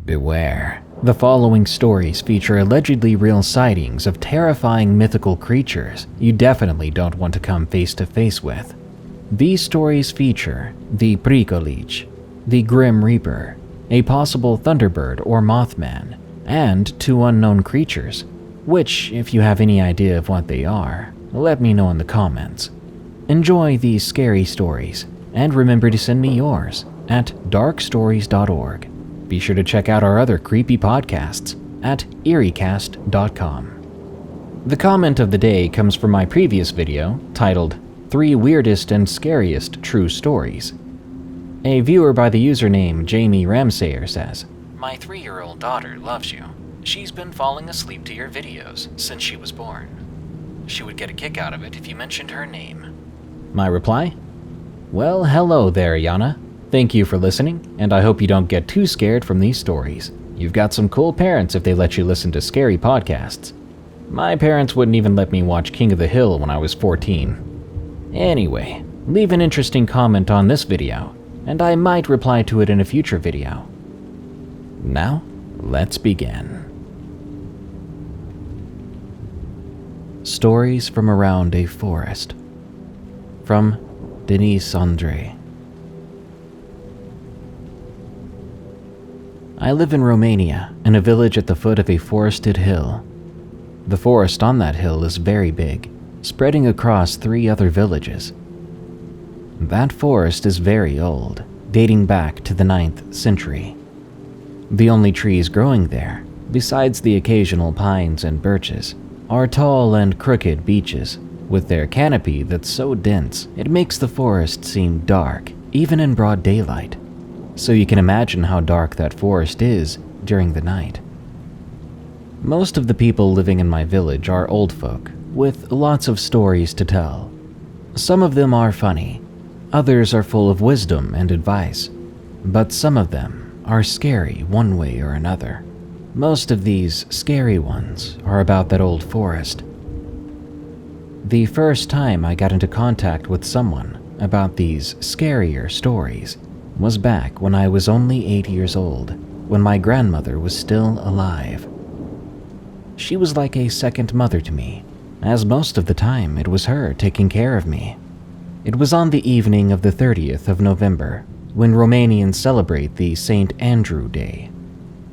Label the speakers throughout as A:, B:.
A: Beware. The following stories feature allegedly real sightings of terrifying mythical creatures you definitely don't want to come face to face with. These stories feature the Prevails, the Grim Reaper, a possible Thunderbird or Mothman, and two unknown creatures, which, if you have any idea of what they are, let me know in the comments. Enjoy these scary stories, and remember to send me yours at darkstories.org. Be sure to check out our other creepy podcasts at eeriecast.com. The comment of the day comes from my previous video titled 3 Weirdest and Scariest True Stories. A viewer by the username Jamie Ramsayer says, "My 3-year-old daughter loves you. She's been falling asleep to your videos since she was born. She would get a kick out of it if you mentioned her name." My reply? Well, hello there, Yana. Thank you for listening, and I hope you don't get too scared from these stories. You've got some cool parents if they let you listen to scary podcasts. My parents wouldn't even let me watch King of the Hill when I was 14. Anyway, leave an interesting comment on this video, and I might reply to it in a future video. Now, let's begin. Stories from Around a Forest. From Denis-Andrei. I live in Romania, in a village at the foot of a forested hill. The forest on that hill is very big, spreading across 3 other villages. That forest is very old, dating back to the 9th century. The only trees growing there, besides the occasional pines and birches, are tall and crooked beeches, with their canopy that's so dense it makes the forest seem dark, even in broad daylight. So you can imagine how dark that forest is during the night. Most of the people living in my village are old folk, with lots of stories to tell. Some of them are funny, others are full of wisdom and advice, but some of them are scary one way or another. Most of these scary ones are about that old forest. The first time I got into contact with someone about these scarier stories was back when I was only 8 years old, when my grandmother was still alive. She was like a second mother to me, as most of the time it was her taking care of me. It was on the evening of the 30th of November, when Romanians celebrate the St. Andrew Day.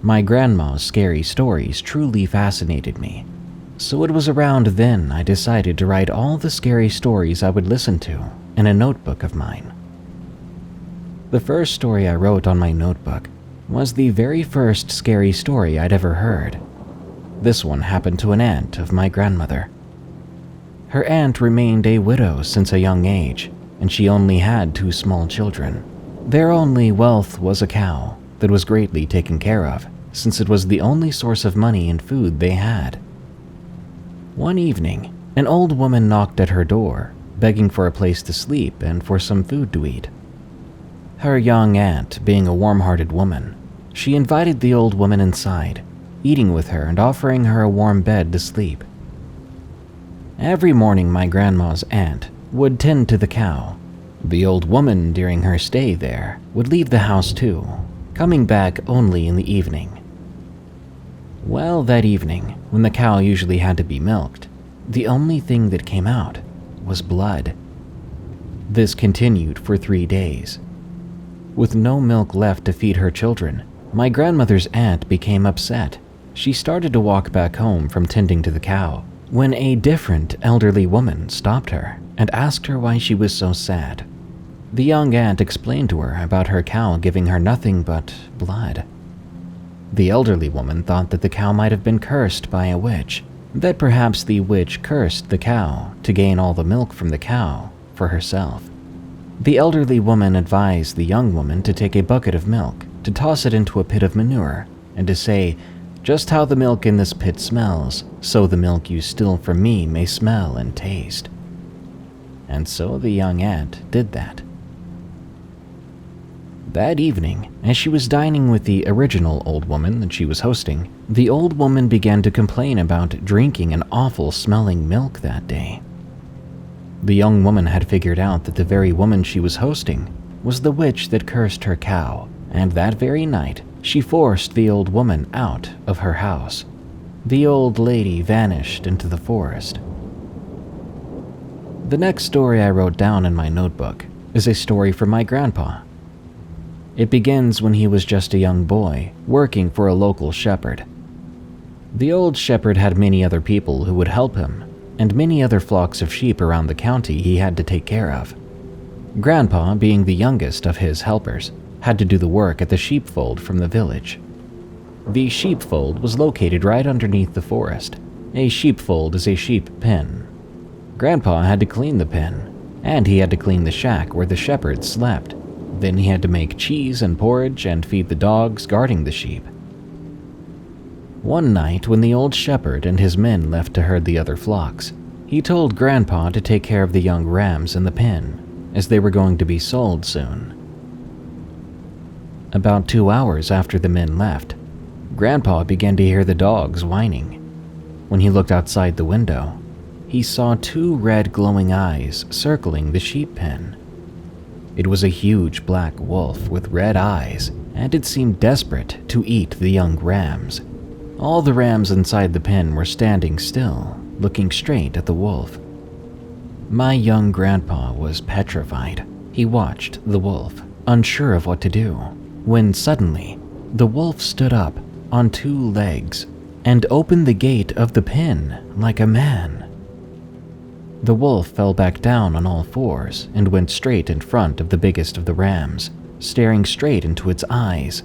A: My grandma's scary stories truly fascinated me, so it was around then I decided to write all the scary stories I would listen to in a notebook of mine. The first story I wrote on my notebook was the very first scary story I'd ever heard. This one happened to an aunt of my grandmother. Her aunt remained a widow since a young age, and she only had 2 small children. Their only wealth was a cow that was greatly taken care of, since it was the only source of money and food they had. One evening, an old woman knocked at her door, begging for a place to sleep and for some food to eat. Her young aunt, being a warm-hearted woman, she invited the old woman inside, eating with her and offering her a warm bed to sleep. Every morning my grandma's aunt would tend to the cow. The old woman, during her stay there, would leave the house too, coming back only in the evening. Well, that evening, when the cow usually had to be milked, the only thing that came out was blood. This continued for 3 days. With no milk left to feed her children, my grandmother's aunt became upset. She started to walk back home from tending to the cow, when a different elderly woman stopped her and asked her why she was so sad. The young aunt explained to her about her cow giving her nothing but blood. The elderly woman thought that the cow might have been cursed by a witch, that perhaps the witch cursed the cow to gain all the milk from the cow for herself. The elderly woman advised the young woman to take a bucket of milk, to toss it into a pit of manure, and to say, "Just how the milk in this pit smells, so the milk you steal from me may smell and taste." And so the young aunt did that. That evening, as she was dining with the original old woman that she was hosting, the old woman began to complain about drinking an awful-smelling milk that day. The young woman had figured out that the very woman she was hosting was the witch that cursed her cow, and that very night, She forced the old woman out of her house. The old lady vanished into the forest. The next story I wrote down in my notebook is a story from my grandpa. It begins when he was just a young boy working for a local shepherd. The old shepherd had many other people who would help him, and many other flocks of sheep around the county he had to take care of. Grandpa, being the youngest of his helpers, had to do the work at the sheepfold from the village. The sheepfold was located right underneath the forest. A sheepfold is a sheep pen. Grandpa had to clean the pen, and he had to clean the shack where the shepherd slept. Then he had to make cheese and porridge and feed the dogs guarding the sheep. One night, when the old shepherd and his men left to herd the other flocks, he told Grandpa to take care of the young rams in the pen, as they were going to be sold soon. About 2 hours after the men left, Grandpa began to hear the dogs whining. When he looked outside the window, he saw 2 red glowing eyes circling the sheep pen. It was a huge black wolf with red eyes, and it seemed desperate to eat the young rams. All the rams inside the pen were standing still, looking straight at the wolf. My young grandpa was petrified. He watched the wolf, unsure of what to do, when suddenly the wolf stood up on 2 legs and opened the gate of the pen like a man. The wolf fell back down on all 4s and went straight in front of the biggest of the rams, staring straight into its eyes.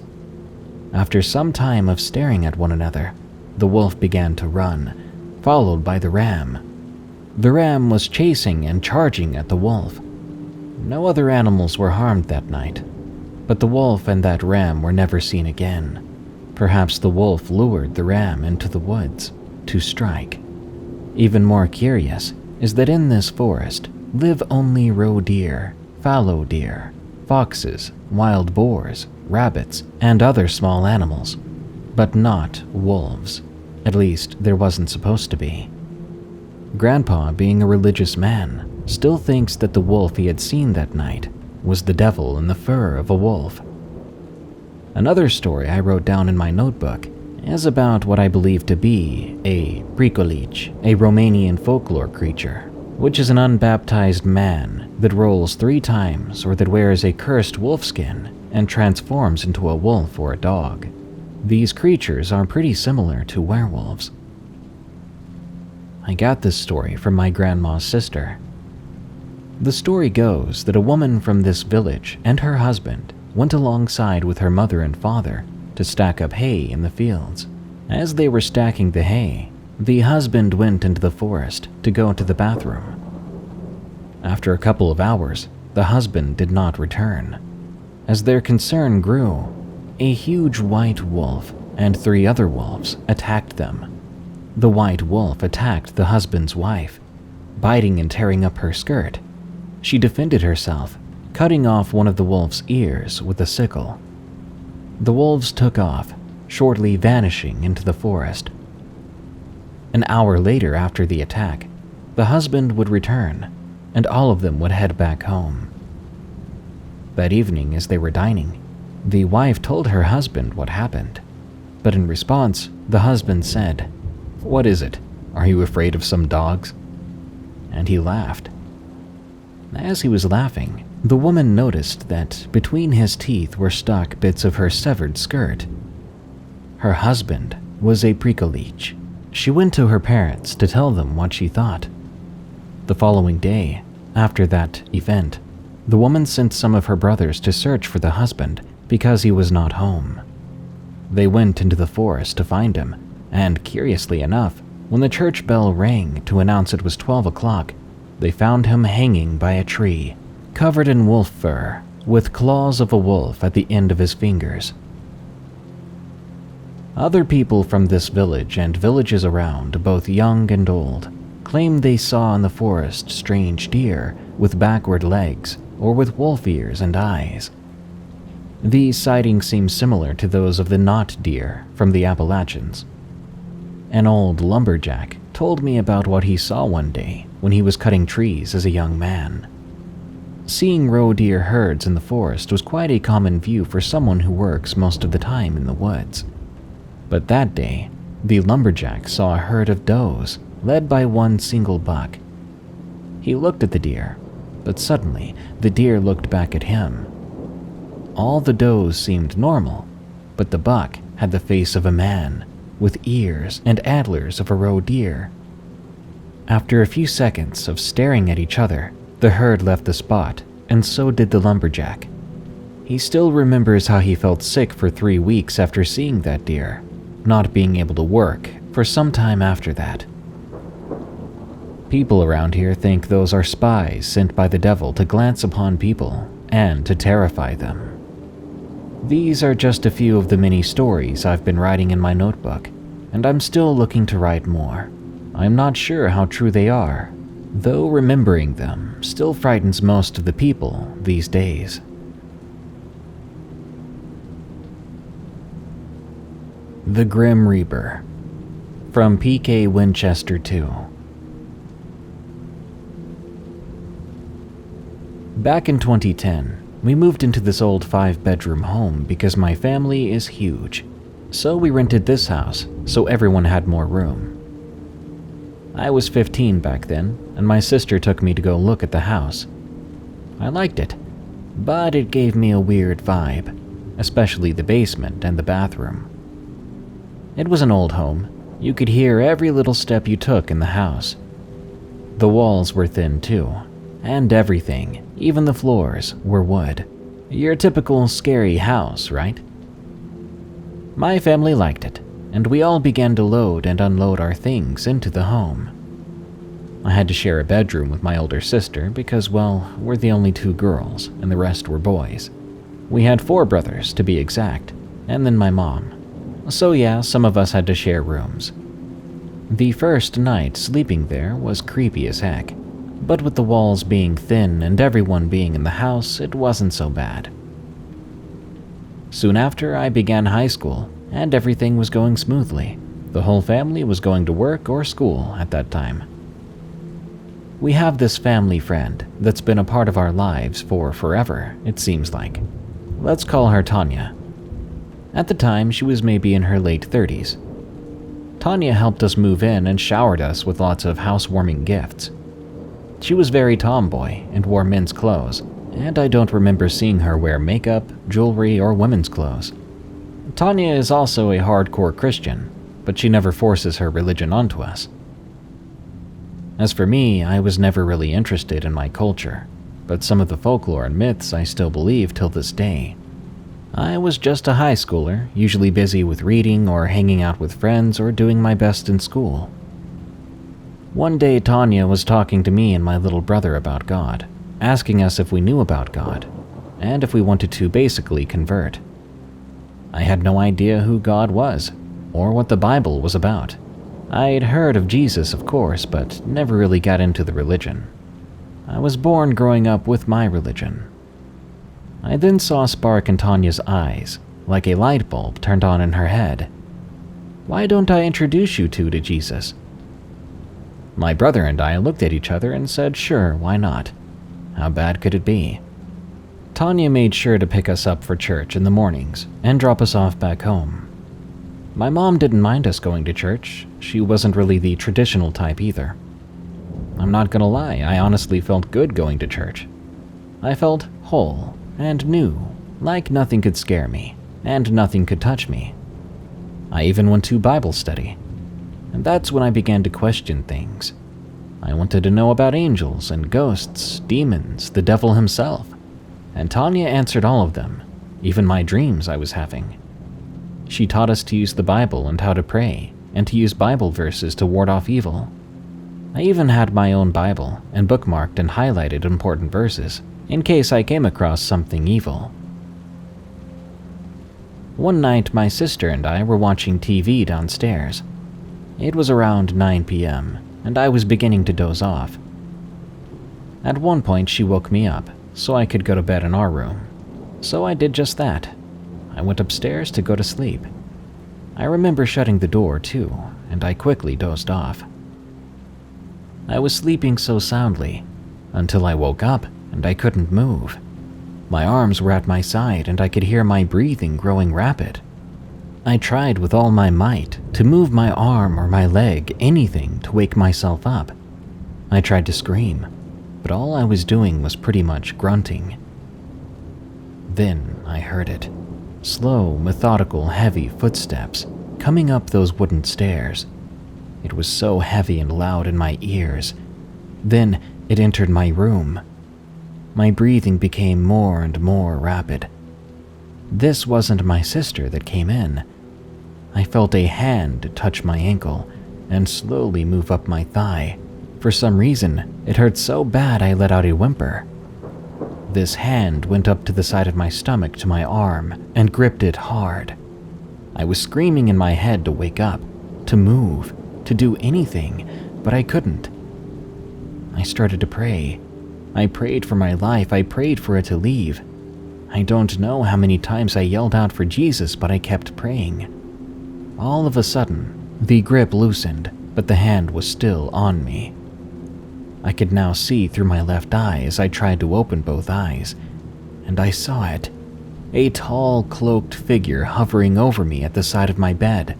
A: After some time of staring at one another, the wolf began to run, followed by the ram. The ram was chasing and charging at the wolf. No other animals were harmed that night, but the wolf and that ram were never seen again. Perhaps the wolf lured the ram into the woods to strike. Even more curious is that in this forest live only roe deer, fallow deer, foxes, wild boars, rabbits, and other small animals, but not wolves. At least there wasn't supposed to be. Grandpa, being a religious man, still thinks that the wolf he had seen that night was the devil in the fur of a wolf. Another story I wrote down in my notebook is about what I believe to be a Prevails, a Romanian folklore creature, which is an unbaptized man that rolls 3 times or that wears a cursed wolfskin and transforms into a wolf or a dog. These creatures are pretty similar to werewolves. I got this story from my grandma's sister. The story goes that a woman from this village and her husband went alongside with her mother and father to stack up hay in the fields. As they were stacking the hay, the husband went into the forest to go to the bathroom. After a couple of hours, the husband did not return. As their concern grew, a huge white wolf and 3 other wolves attacked them. The white wolf attacked the husband's wife, biting and tearing up her skirt. She defended herself, cutting off one of the wolf's ears with a sickle. The wolves took off, shortly vanishing into the forest. An hour later after the attack, the husband would return, and all of them would head back home. That evening, as they were dining, the wife told her husband what happened, but in response, the husband said, "What is it? Are you afraid of some dogs?" And he laughed. As he was laughing, the woman noticed that between his teeth were stuck bits of her severed skirt. Her husband was a Prevails. She went to her parents to tell them what she thought. The following day, after that event, the woman sent some of her brothers to search for the husband because he was not home. They went into the forest to find him, and curiously enough, when the church bell rang to announce it was 12 o'clock, they found him hanging by a tree, covered in wolf fur, with claws of a wolf at the end of his fingers. Other people from this village and villages around, both young and old, claim they saw in the forest strange deer with backward legs or with wolf ears and eyes. These sightings seem similar to those of the knot deer from the Appalachians. An old lumberjack told me about what he saw one day when he was cutting trees as a young man. Seeing roe deer herds in the forest was quite a common view for someone who works most of the time in the woods. But that day, the lumberjack saw a herd of does, led by one single buck. He looked at the deer, but suddenly the deer looked back at him. All the does seemed normal, but the buck had the face of a man, with ears and antlers of a roe deer. After a few seconds of staring at each other, the herd left the spot, and so did the lumberjack. He still remembers how he felt sick for 3 weeks after seeing that deer, not being able to work for some time after that. People around here think those are spies sent by the devil to glance upon people and to terrify them. These are just a few of the many stories I've been writing in my notebook, and I'm still looking to write more. I'm not sure how true they are, though remembering them still frightens most of the people these days. The Grim Reaper, from P.K. Winchester 2. Back in 2010, we moved into this old 5-bedroom home because my family is huge, so we rented this house so everyone had more room. I was 15 back then, and my sister took me to go look at the house. I liked it, but it gave me a weird vibe, especially the basement and the bathroom. It was an old home. You could hear every little step you took in the house. The walls were thin too, and everything, even the floors, were wood. Your typical scary house, right? My family liked it, and we all began to load and unload our things into the home. I had to share a bedroom with my older sister because, well, we're the only 2 girls, and the rest were boys. We had 4 brothers, to be exact, and then my mom. So yeah, some of us had to share rooms. The first night sleeping there was creepy as heck, but with the walls being thin and everyone being in the house, it wasn't so bad. Soon after, I began high school, and everything was going smoothly. The whole family was going to work or school at that time. We have this family friend that's been a part of our lives for forever, it seems like. Let's call her Tanya. At the time, she was maybe in her late 30s. Tanya helped us move in and showered us with lots of housewarming gifts. She was very tomboy and wore men's clothes, and I don't remember seeing her wear makeup, jewelry, or women's clothes. Tanya is also a hardcore Christian, but she never forces her religion onto us. As for me, I was never really interested in my culture, but some of the folklore and myths I still believe till this day. I was just a high schooler, usually busy with reading or hanging out with friends or doing my best in school. One day, Tanya was talking to me and my little brother about God, asking us if we knew about God, and if we wanted to basically convert. I had no idea who God was, or what the Bible was about. I'd heard of Jesus, of course, but never really got into the religion. I was born growing up with my religion. I then saw a spark in Tanya's eyes, like a light bulb turned on in her head. Why don't I introduce you two to Jesus? My brother and I looked at each other and said, sure, why not? How bad could it be? Tanya made sure to pick us up for church in the mornings and drop us off back home. My mom didn't mind us going to church. She wasn't really the traditional type either. I'm not gonna lie, I honestly felt good going to church. I felt whole and new, like nothing could scare me, and nothing could touch me. I even went to Bible study, and that's when I began to question things. I wanted to know about angels and ghosts, demons, the devil himself, and Tanya answered all of them, even my dreams I was having. She taught us to use the Bible and how to pray, and to use Bible verses to ward off evil. I even had my own Bible and bookmarked and highlighted important verses, in case I came across something evil. One night, my sister and I were watching TV downstairs. It was around 9 p.m., and I was beginning to doze off. At one point, she woke me up, so I could go to bed in our room. So I did just that. I went upstairs to go to sleep. I remember shutting the door, too, and I quickly dozed off. I was sleeping so soundly, until I woke up and I couldn't move. My arms were at my side and I could hear my breathing growing rapid. I tried with all my might to move my arm or my leg, anything to wake myself up. I tried to scream, but all I was doing was pretty much grunting. Then I heard it. Slow, methodical, heavy footsteps coming up those wooden stairs. It was so heavy and loud in my ears. Then it entered my room. My breathing became more and more rapid. This wasn't my sister that came in. I felt a hand touch my ankle and slowly move up my thigh. For some reason, it hurt so bad I let out a whimper. This hand went up to the side of my stomach to my arm and gripped it hard. I was screaming in my head to wake up, to move, to do anything, but I couldn't. I started to pray. I prayed for my life. I prayed for it to leave. I don't know how many times I yelled out for Jesus, but I kept praying. All of a sudden, the grip loosened, but the hand was still on me. I could now see through my left eye as I tried to open both eyes, and I saw it. A tall, cloaked figure hovering over me at the side of my bed.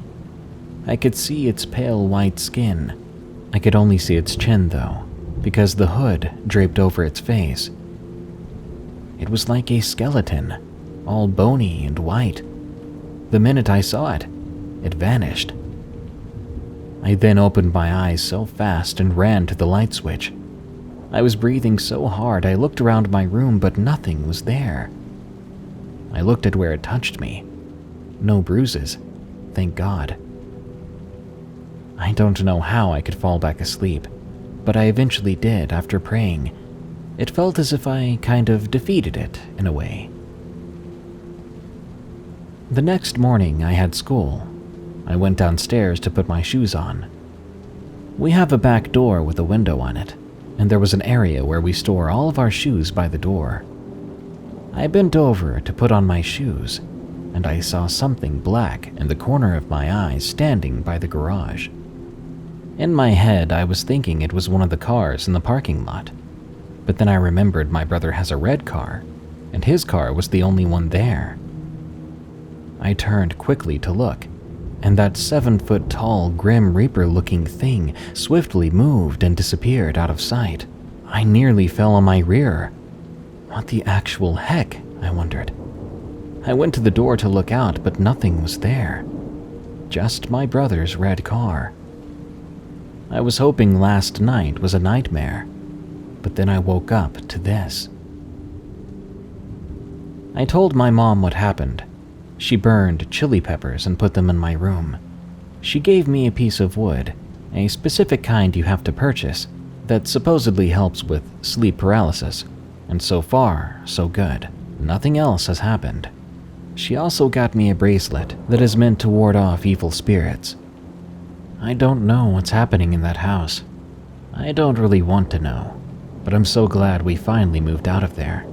A: I could see its pale white skin. I could only see its chin, though, because the hood draped over its face. It was like a skeleton, all bony and white. The minute I saw it, it vanished. I then opened my eyes so fast and ran to the light switch. I was breathing so hard I looked around my room, but nothing was there. I looked at where it touched me. No bruises, thank God. I don't know how I could fall back asleep, but I eventually did after praying. It felt as if I kind of defeated it in a way. The next morning I had school. I went downstairs to put my shoes on. We have a back door with a window on it, and there was an area where we store all of our shoes by the door. I bent over to put on my shoes, and I saw something black in the corner of my eye standing by the garage. In my head, I was thinking it was one of the cars in the parking lot, but then I remembered my brother has a red car, and his car was the only one there. I turned quickly to look, and that 7-foot-tall, Grim Reaper-looking thing swiftly moved and disappeared out of sight. I nearly fell on my rear. What the actual heck, I wondered. I went to the door to look out, but nothing was there. Just my brother's red car. I was hoping last night was a nightmare, but then I woke up to this. I told my mom what happened. She burned chili peppers and put them in my room. She gave me a piece of wood, a specific kind you have to purchase, that supposedly helps with sleep paralysis, and so far, so good. Nothing else has happened. She also got me a bracelet that is meant to ward off evil spirits. I don't know what's happening in that house. I don't really want to know, but I'm so glad we finally moved out of there.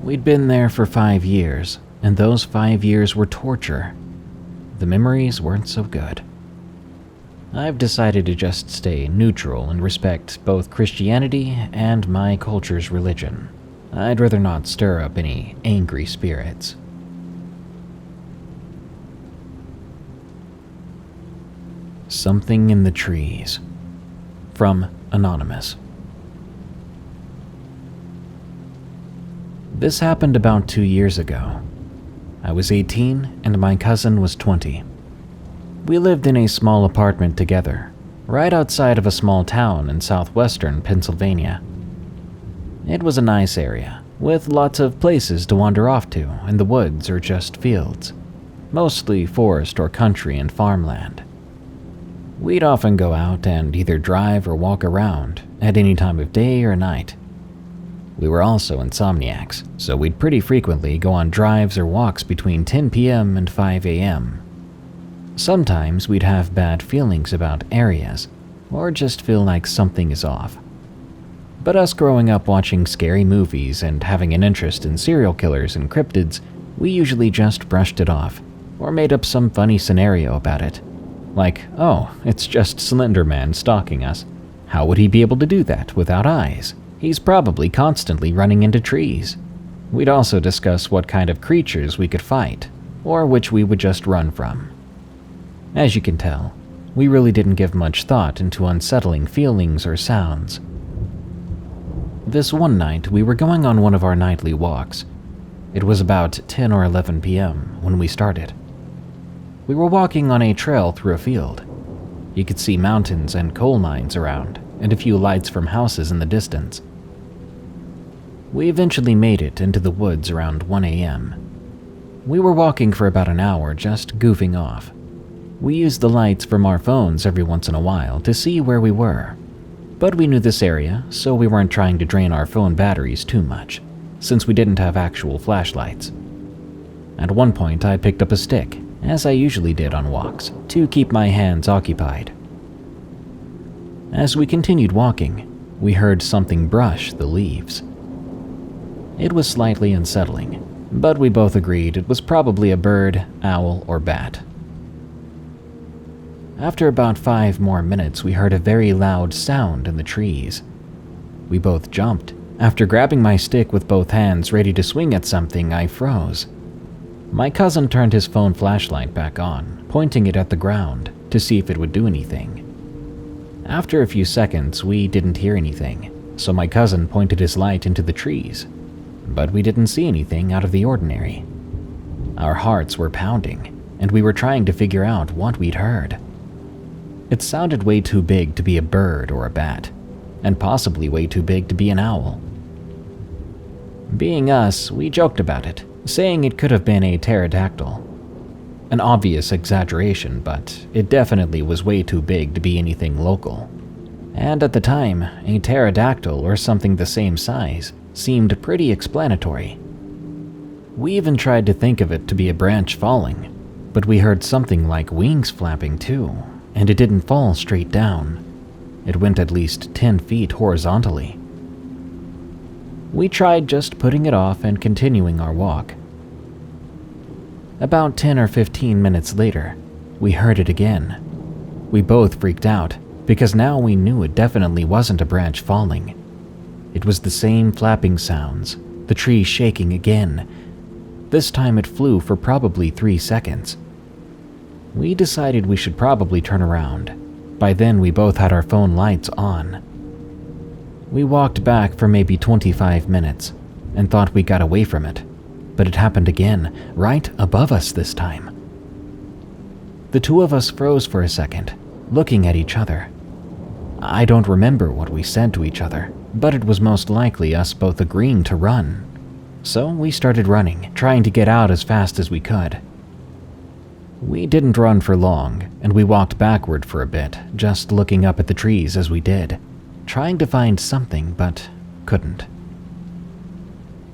A: We'd been there for 5 years, and those 5 years were torture. The memories weren't so good. I've decided to just stay neutral and respect both Christianity and my culture's religion. I'd rather not stir up any angry spirits. Something in the trees. From Anonymous. This happened about 2 years ago. I was 18 and my cousin was 20. We lived in a small apartment together, right outside of a small town in southwestern Pennsylvania. It was a nice area, with lots of places to wander off to in the woods or just fields, mostly forest or country and farmland. We'd often go out and either drive or walk around at any time of day or night. We were also insomniacs, so we'd pretty frequently go on drives or walks between 10 p.m. and 5 a.m. Sometimes we'd have bad feelings about areas, or just feel like something is off. But us growing up watching scary movies and having an interest in serial killers and cryptids, we usually just brushed it off, or made up some funny scenario about it. Like, oh, it's just Slender Man stalking us. How would he be able to do that without eyes? He's probably constantly running into trees. We'd also discuss what kind of creatures we could fight, or which we would just run from. As you can tell, we really didn't give much thought into unsettling feelings or sounds. This one night, we were going on one of our nightly walks. It was about 10 or 11 p.m. when we started. We were walking on a trail through a field. You could see mountains and coal mines around, and a few lights from houses in the distance. We eventually made it into the woods around 1 a.m. We were walking for about an hour, just goofing off. We used the lights from our phones every once in a while to see where we were. But we knew this area, so we weren't trying to drain our phone batteries too much, since we didn't have actual flashlights. At one point, I picked up a stick, as I usually did on walks, to keep my hands occupied. As we continued walking, we heard something brush the leaves. It was slightly unsettling, but we both agreed it was probably a bird, owl, or bat. After about 5 more minutes, we heard a very loud sound in the trees. We both jumped. After grabbing my stick with both hands ready to swing at something, I froze. My cousin turned his phone flashlight back on, pointing it at the ground to see if it would do anything. After a few seconds, we didn't hear anything, so my cousin pointed his light into the trees, but we didn't see anything out of the ordinary. Our hearts were pounding, and we were trying to figure out what we'd heard. It sounded way too big to be a bird or a bat, and possibly way too big to be an owl. Being us, we joked about it, saying it could have been a pterodactyl. An obvious exaggeration, but it definitely was way too big to be anything local. And at the time, a pterodactyl or something the same size seemed pretty explanatory. We even tried to think of it to be a branch falling, but we heard something like wings flapping too, and it didn't fall straight down. It went at least 10 feet horizontally. We tried just putting it off and continuing our walk. About 10 or 15 minutes later, we heard it again. We both freaked out, because now we knew it definitely wasn't a branch falling. It was the same flapping sounds, the tree shaking again. This time it flew for probably 3 seconds. We decided we should probably turn around. By then we both had our phone lights on. We walked back for maybe 25 minutes and thought we got away from it, but it happened again, right above us this time. The two of us froze for a second, looking at each other. I don't remember what we said to each other, but it was most likely us both agreeing to run. So we started running, trying to get out as fast as we could. We didn't run for long, and we walked backward for a bit, just looking up at the trees as we did, trying to find something, but couldn't.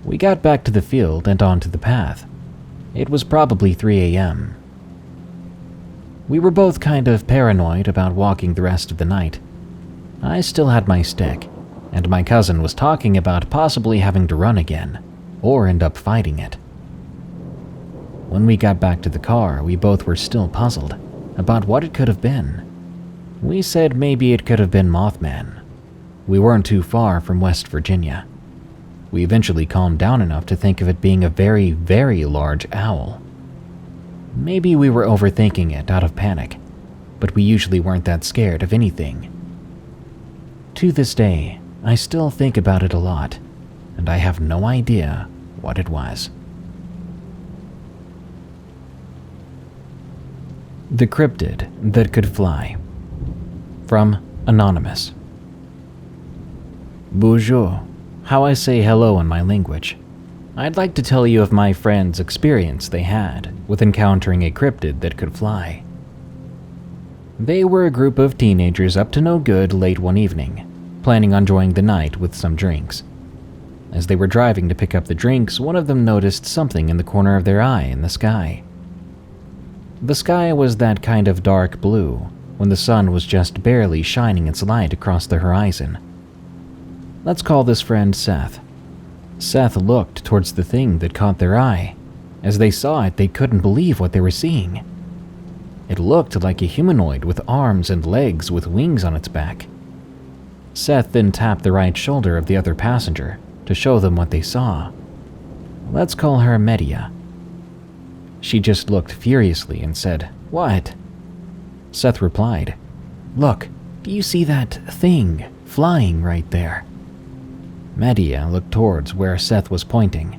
A: We got back to the field and onto the path. It was probably 3 a.m. We were both kind of paranoid about walking the rest of the night. I still had my stick, and my cousin was talking about possibly having to run again, or end up fighting it. When we got back to the car, we both were still puzzled about what it could have been. We said maybe it could have been Mothman. We weren't too far from West Virginia. We eventually calmed down enough to think of it being a very, very large owl. Maybe we were overthinking it out of panic, but we usually weren't that scared of anything. To this day, I still think about it a lot, and I have no idea what it was. The cryptid that could fly. From Anonymous. Bonjour, how I say hello in my language. I'd like to tell you of my friend's experience they had with encountering a cryptid that could fly. They were a group of teenagers up to no good late one evening, planning on enjoying the night with some drinks. As they were driving to pick up the drinks, one of them noticed something in the corner of their eye in the sky. The sky was that kind of dark blue when the sun was just barely shining its light across the horizon. Let's call this friend Seth. Seth looked towards the thing that caught their eye. As they saw it, they couldn't believe what they were seeing. It looked like a humanoid with arms and legs with wings on its back. Seth then tapped the right shoulder of the other passenger to show them what they saw. Let's call her Medea. She just looked furiously and said, "What?" Seth replied, "Look, do you see that thing flying right there?" Medea looked towards where Seth was pointing,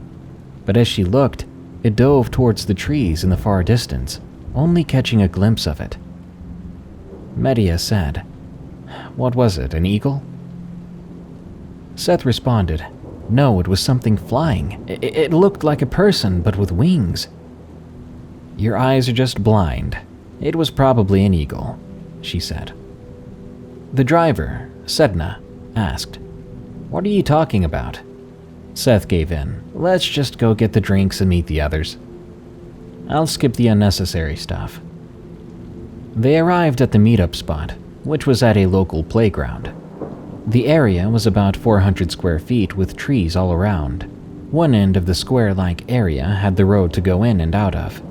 A: but as she looked, it dove towards the trees in the far distance, only catching a glimpse of it. Medea said, "What was it, an eagle?" Seth responded, "No, it was something flying. It looked like a person, but with wings." "Your eyes are just blind. It was probably an eagle," she said. The driver, Sedna, asked, "What are you talking about?" Seth gave in. "Let's just go get the drinks and meet the others. I'll skip the unnecessary stuff." They arrived at the meetup spot, which was at a local playground. The area was about 400 square feet with trees all around. One end of the square-like area had the road to go in and out of.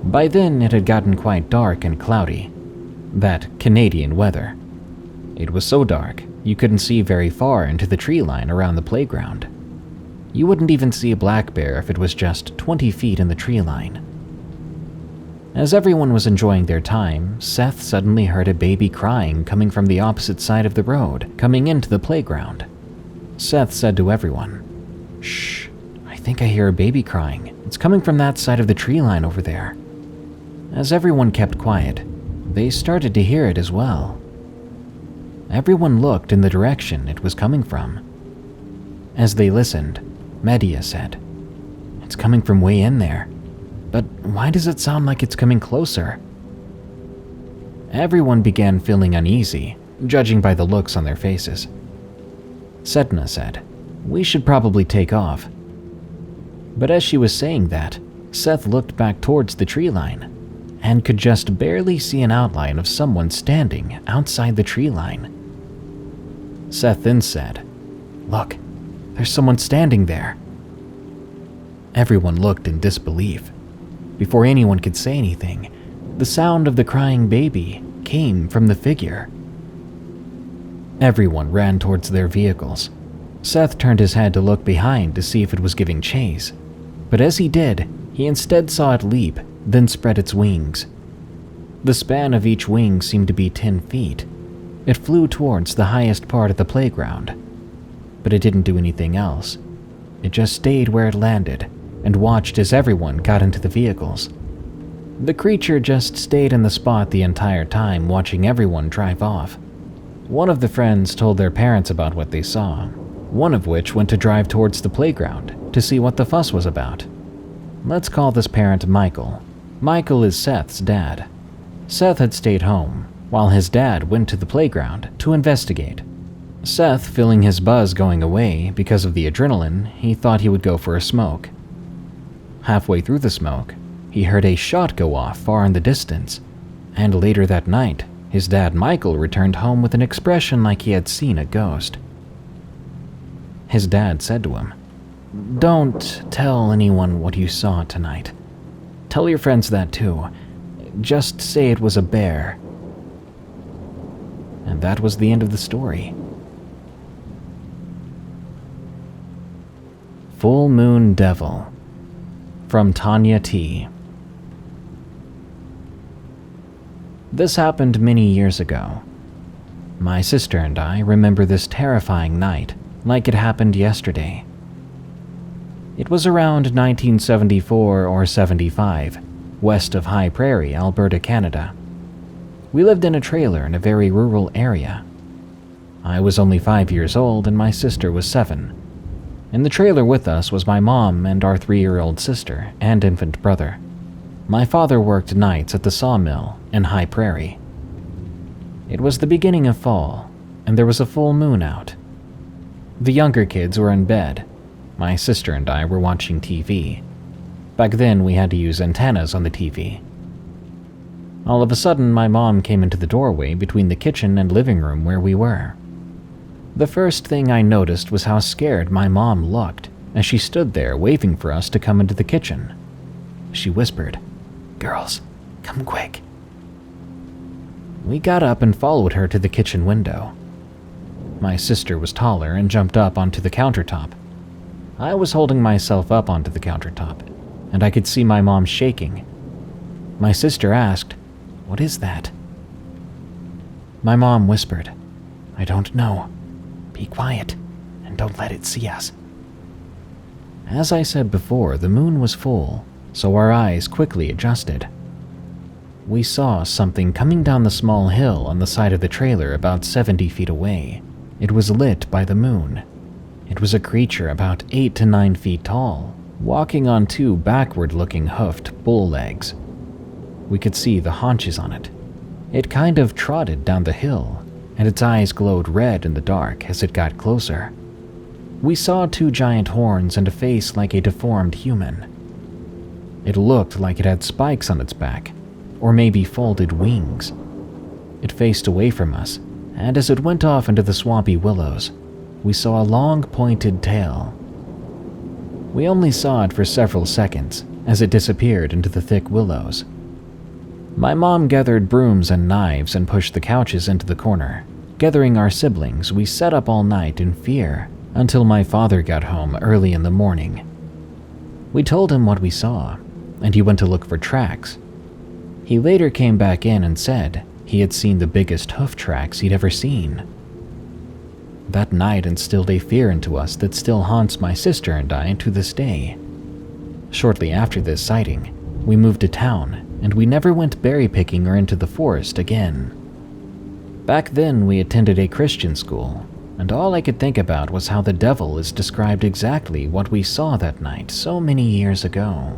A: By then, it had gotten quite dark and cloudy. That Canadian weather. It was so dark, you couldn't see very far into the tree line around the playground. You wouldn't even see a black bear if it was just 20 feet in the tree line. As everyone was enjoying their time, Seth suddenly heard a baby crying coming from the opposite side of the road, coming into the playground. Seth said to everyone, "Shh, I think I hear a baby crying. It's coming from that side of the tree line over there." As everyone kept quiet, they started to hear it as well. Everyone looked in the direction it was coming from. As they listened, Medea said, "It's coming from way in there. But why does it sound like it's coming closer?" Everyone began feeling uneasy, judging by the looks on their faces. Sedna said, "We should probably take off." But as she was saying that, Seth looked back towards the tree line and could just barely see an outline of someone standing outside the tree line. Seth then said, "Look, there's someone standing there." Everyone looked in disbelief. Before anyone could say anything, the sound of the crying baby came from the figure. Everyone ran towards their vehicles. Seth turned his head to look behind to see if it was giving chase, but as he did, he instead saw it leap, then spread its wings. The span of each wing seemed to be 10 feet. It flew towards the highest part of the playground, but it didn't do anything else. It just stayed where it landed and watched as everyone got into the vehicles. The creature just stayed in the spot the entire time, watching everyone drive off. One of the friends told their parents about what they saw, one of which went to drive towards the playground to see what the fuss was about. Let's call this parent Michael. Michael is Seth's dad. Seth had stayed home, while his dad went to the playground to investigate. Seth, feeling his buzz going away because of the adrenaline, he thought he would go for a smoke. Halfway through the smoke, he heard a shot go off far in the distance, and later that night, his dad Michael returned home with an expression like he had seen a ghost. His dad said to him, "Don't tell anyone what you saw tonight. Tell your friends that too. Just say it was a bear." And that was the end of the story. Full Moon Devil, from Tanya T. This happened many years ago. My sister and I remember this terrifying night like it happened yesterday. It was around 1974 or 75, west of High Prairie, Alberta, Canada. We lived in a trailer in a very rural area. I was only 5 years old and my sister was 7. In the trailer with us was my mom and our 3-year-old sister and infant brother. My father worked nights at the sawmill in High Prairie. It was the beginning of fall, and there was a full moon out. The younger kids were in bed. My sister and I were watching TV. Back then, we had to use antennas on the TV. All of a sudden, my mom came into the doorway between the kitchen and living room where we were. The first thing I noticed was how scared my mom looked as she stood there waving for us to come into the kitchen. She whispered, "Girls, come quick." We got up and followed her to the kitchen window. My sister was taller and jumped up onto the countertop. I was holding myself up onto the countertop, and I could see my mom shaking. My sister asked, "What is that?" My mom whispered, "I don't know. Be quiet and don't let it see us." As I said before, the moon was full, so our eyes quickly adjusted. We saw something coming down the small hill on the side of the trailer about 70 feet away. It was lit by the moon. It was a creature about 8 to 9 feet tall, walking on two backward-looking hoofed bull legs. We could see the haunches on it. It kind of trotted down the hill, and its eyes glowed red in the dark as it got closer. We saw two giant horns and a face like a deformed human. It looked like it had spikes on its back, or maybe folded wings. It faced away from us, and as it went off into the swampy willows, we saw a long pointed tail. We only saw it for several seconds as it disappeared into the thick willows. My mom gathered brooms and knives and pushed the couches into the corner. Gathering our siblings, we sat up all night in fear until my father got home early in the morning. We told him what we saw, and he went to look for tracks. He later came back in and said he had seen the biggest hoof tracks he'd ever seen. That night instilled a fear into us that still haunts my sister and I to this day. Shortly after this sighting, we moved to town, and we never went berry picking or into the forest again. Back then, we attended a Christian school, and all I could think about was how the devil is described exactly what we saw that night so many years ago.